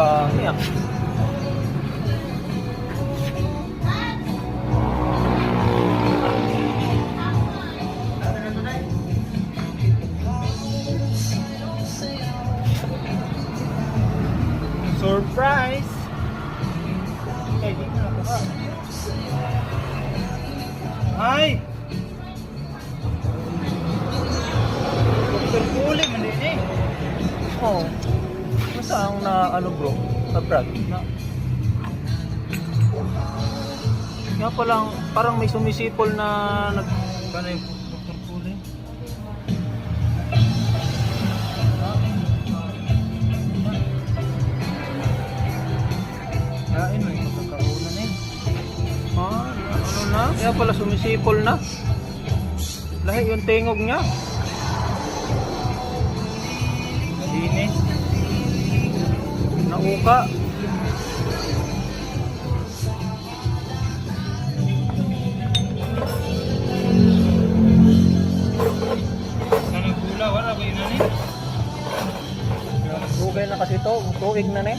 dami ah. Surprise! Eh, di na ako ha. Ay! Dr. Puli, mali eh. Oh. Masa ang na ano bro? Na brag? Na... Nga palang parang may sumisipol na nag... Paano yung Dr. Puli? Kain mo yung magkakaunan eh. Ah, ano na? Kaya pala sumisipol na. Lahi yung tingog niya. Linis. Nauka. Sana gula, wala ba yun na ni? Bugay na kasi to, tuig na ni.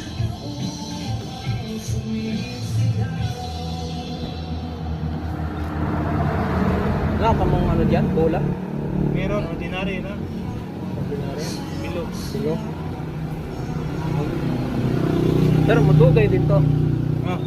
Wala ka mong ano dyan, bola? Meron, ordinary na. Ordinary? Bilo. Bilo. Pero matugay din to. Ah.